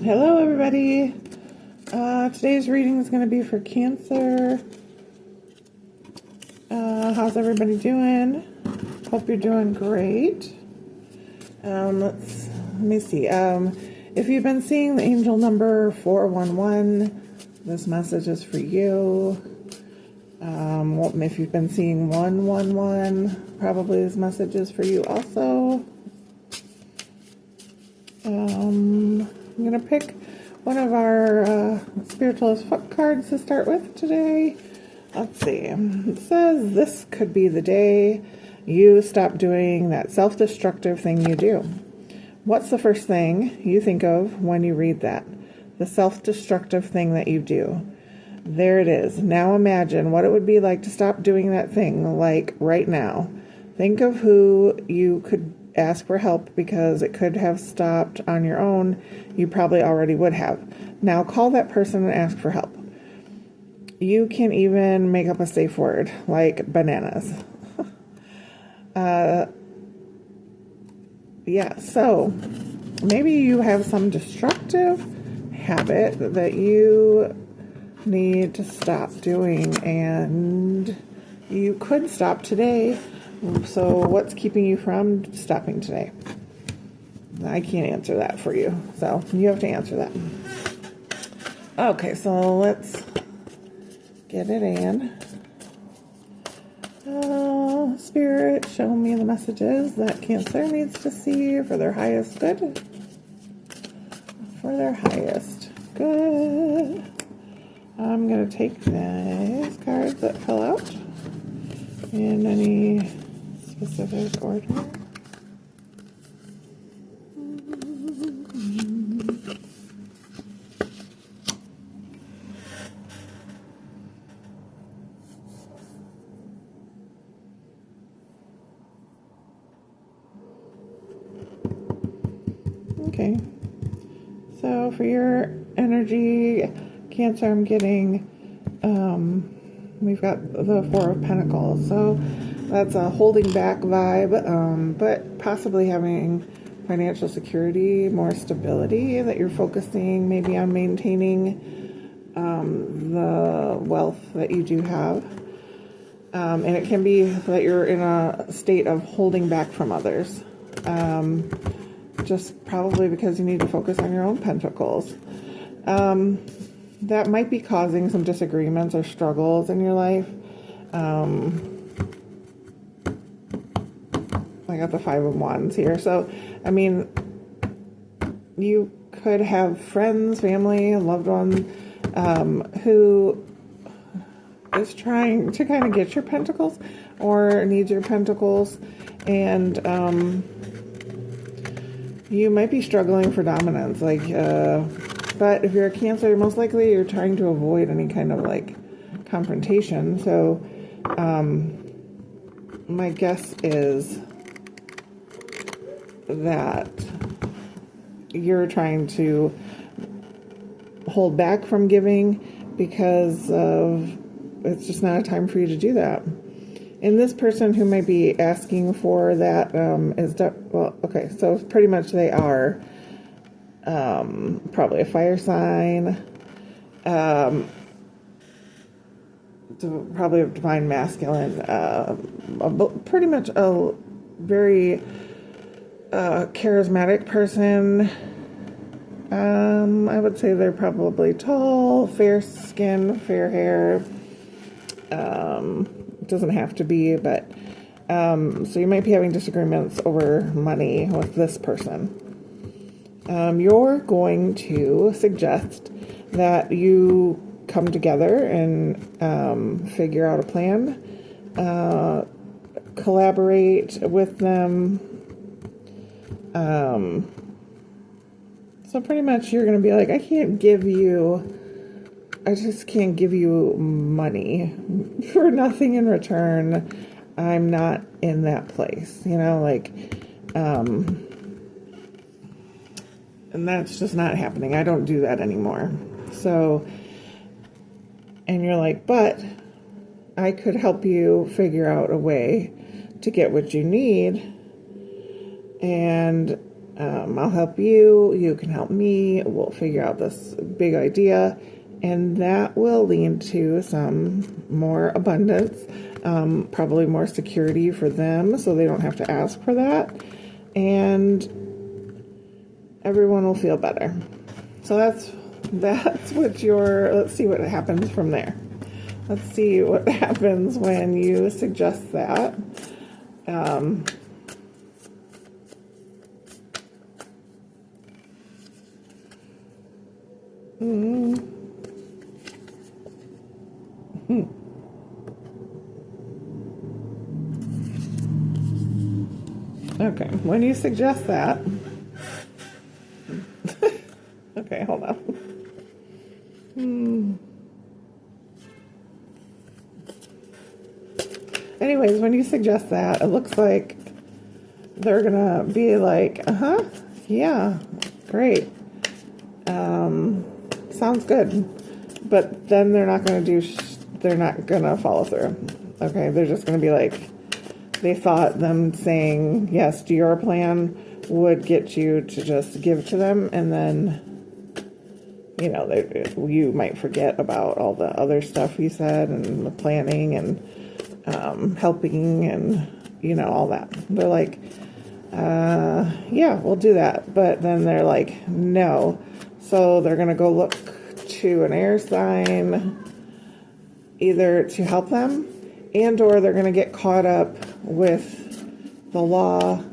Hello, everybody. Today's reading is going to be for Cancer. How's everybody doing? Hope you're doing great. Let me see. If you've been seeing the angel number 411, this message is for you. If you've been seeing 111, probably this message is for you also. I'm going to pick one of our spiritualist foot cards to start with today. Let's see. It says this could be the day you stop doing that self-destructive thing you do. What's the first thing you think of when you read that? The self-destructive thing that you do. There it is. Now imagine what it would be like to stop doing that thing, like right now. Think of who you could ask for help, because it could have stopped on your own. You probably already would have. Now call that person and ask for help. You can even make up a safe word like bananas. So maybe you have some destructive habit that you need to stop doing, and you could stop today. So what's keeping you from stopping today? I can't answer that for you, so you have to answer that. Okay, so let's get it in. Spirit, show me the messages that Cancer needs to see for their highest good. For their highest good. I'm going to take these cards that fell out in any specific order. Okay, so for your energy, Cancer, I'm getting, we've got the Four of Pentacles, so that's a holding back vibe, but possibly having financial security, more stability, that you're focusing maybe on maintaining the wealth that you do have. And it can be that you're in a state of holding back from others. Just probably because you need to focus on your own pentacles. That might be causing some disagreements or struggles in your life. I got the Five of Wands here. So, I mean, you could have friends, family, loved ones who is trying to kind of get your pentacles or needs your pentacles. And you might be struggling for dominance. But if you're a Cancer, most likely you're trying to avoid any kind of confrontation. So my guess is that you're trying to hold back from giving because it's just not a time for you to do that. And this person who might be asking for that so pretty much they are probably a fire sign, probably a divine masculine, pretty much a very charismatic person. I would say they're probably tall, fair skin, fair hair. Doesn't have to be, but so you might be having disagreements over money with this person. You're going to suggest that you come together and figure out a plan, collaborate with them. So pretty much you're going to be like, I just can't give you money for nothing in return. I'm not in that place, and that's just not happening. I don't do that anymore. So, and you're like, but I could help you figure out a way to get what you need. And I'll help you, you can help me, we'll figure out this big idea, and that will lead to some more abundance, probably more security for them so they don't have to ask for that, and everyone will feel better. So that's what let's see what happens from there. Let's see what happens when you suggest that. Okay, when you suggest that, okay, hold on. Anyways, when you suggest that, it looks like they're gonna be like, yeah, great, sounds good, but then they're not gonna they're not gonna follow through. Okay, they're just gonna be like, they thought them saying yes to your plan would get you to just give to them, and then, you know, you might forget about all the other stuff you said and the planning and helping and, you know, all that. They're like, yeah, we'll do that. But then they're like, no. So they're going to go look to an air sign either to help them, and or they're going to get caught up with the law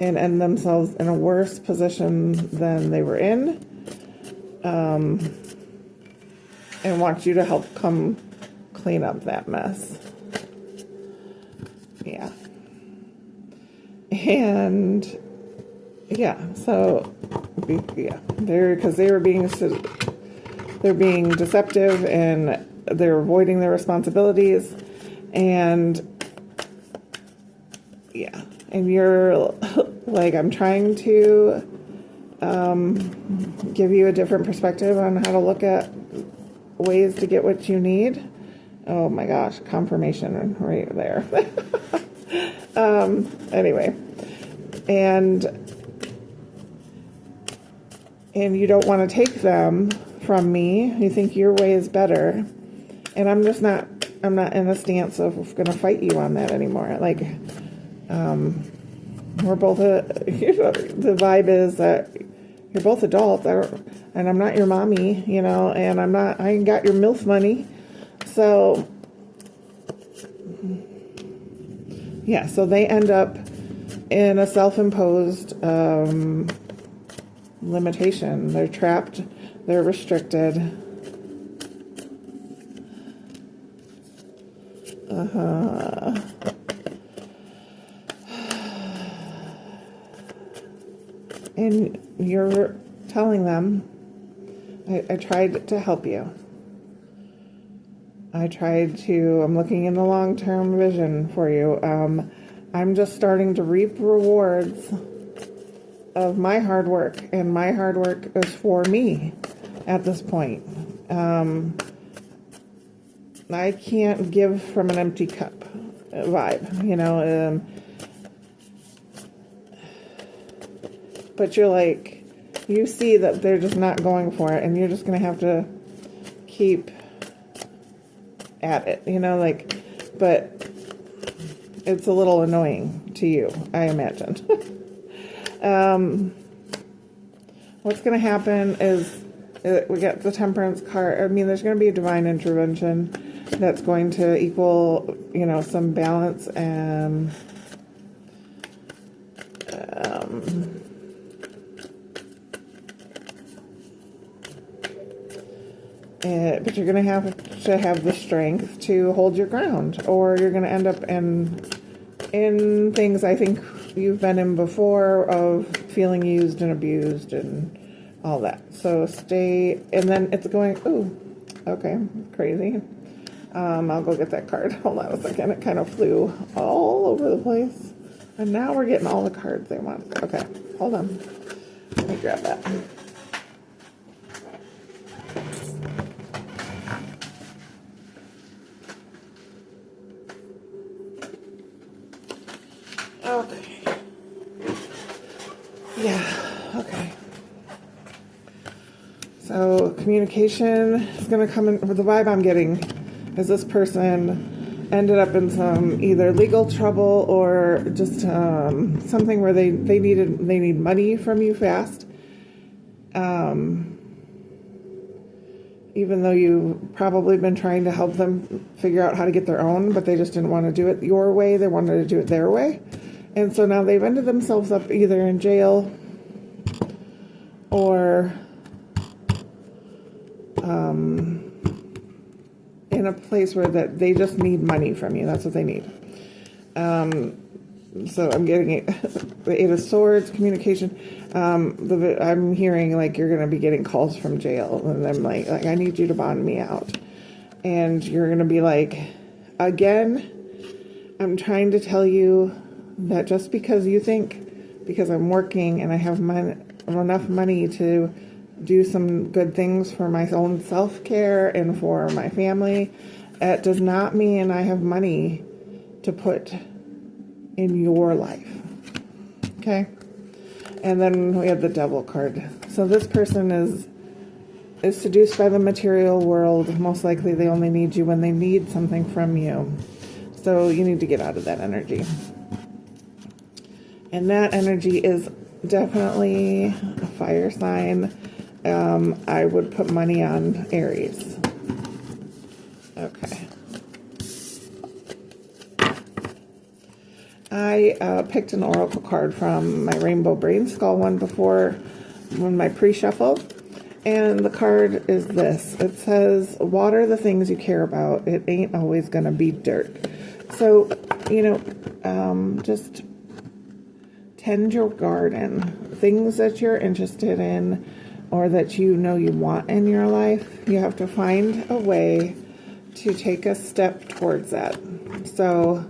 and end themselves in a worse position than they were in, and want you to help come clean up that mess. Yeah. And yeah, so yeah, they're being deceptive and they're avoiding their responsibilities, and yeah, and you're like, I'm trying to give you a different perspective on how to look at ways to get what you need. Oh my gosh, confirmation right there. Anyway, and you don't want to take them from me. You think your way is better, and I'm not in a stance of going to fight you on that anymore. Like, we're both the vibe is that you're both adults, and I'm not your mommy, you know, and I ain't got your MILF money. So yeah, so they end up in a self-imposed limitation. They're trapped, they're restricted. And you're telling them, I tried to help you. I'm looking in the long-term vision for you. I'm just starting to reap rewards of my hard work, and my hard work is for me at this point. I can't give from an empty cup vibe, you know, but you're like, you see that they're just not going for it, and you're just going to have to keep at it, you know, like, but it's a little annoying to you, I imagine. What's going to happen is we get the Temperance card. I mean, there's going to be a divine intervention that's going to equal, you know, some balance, and but you're going to have the strength to hold your ground, or you're going to end up in things I think you've been in before, of feeling used and abused and all that. So stay, and then it's going, ooh, okay, crazy. I'll go get that card. Hold on a second. It kind of flew all over the place. And now we're getting all the cards they want. Okay, hold on. Let me grab that. Okay. Yeah. So communication is going to come in. The vibe I'm getting is this person ended up in some either legal trouble or just something where they need money from you fast. Even though you've probably been trying to help them figure out how to get their own, but they just didn't want to do it your way. They wanted to do it their way. And so now they've ended themselves up either in jail or in a place where that they just need money from you. That's what they need. So I'm getting the Eight of Swords, communication. I'm hearing like you're going to be getting calls from jail, and I'm like I need you to bond me out, and you're going to be like, again, I'm trying to tell you that just because you think because I'm working and I have enough money to do some good things for my own self-care and for my family, it does not mean I have money to put in your life. Okay? And then we have the Devil card. So this person is seduced by the material world. Most likely they only need you when they need something from you. So you need to get out of that energy. And that energy is definitely a fire sign. I would put money on Aries. Okay. I picked an oracle card from my Rainbow Brain Skull one before my pre-shuffle. And the card is this. It says, water the things you care about. It ain't always going to be dirt. So, just tend your garden. Things that you're interested in or that you know you want in your life, you have to find a way to take a step towards that. So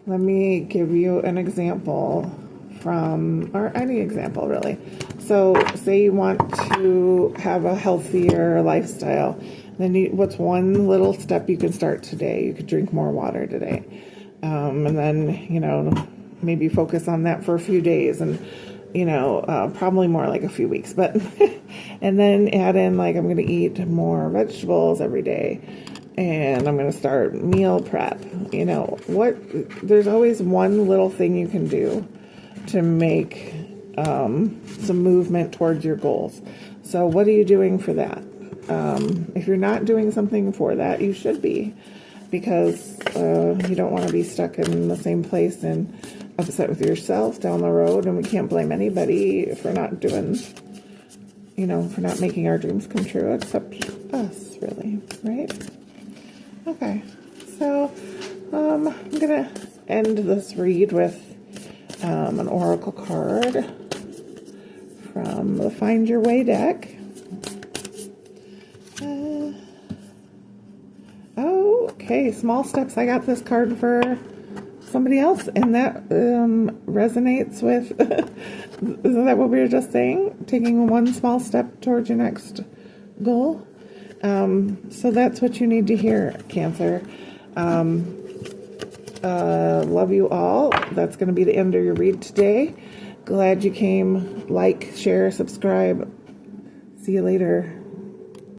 let me give you an example or any example really. So say you want to have a healthier lifestyle, then what's one little step you can start today? You could drink more water today. And then, maybe focus on that for a few days and, probably more like a few weeks, but, and then add in like, I'm going to eat more vegetables every day. And I'm going to start meal prep. There's always one little thing you can do to make some movement towards your goals. So what are you doing for that? If you're not doing something for that, you should be, because you don't want to be stuck in the same place and upset with yourself down the road. And we can't blame anybody for not doing, for not making our dreams come true, except us, really, right? Okay, so I'm going to end this read with an oracle card from the Find Your Way deck. Okay, small steps. I got this card for somebody else, and that resonates with, isn't that what we were just saying? Taking one small step towards your next goal. So that's what you need to hear, Cancer. Love you all. That's going to be the end of your read today. Glad you came. Like, share, subscribe. See you later.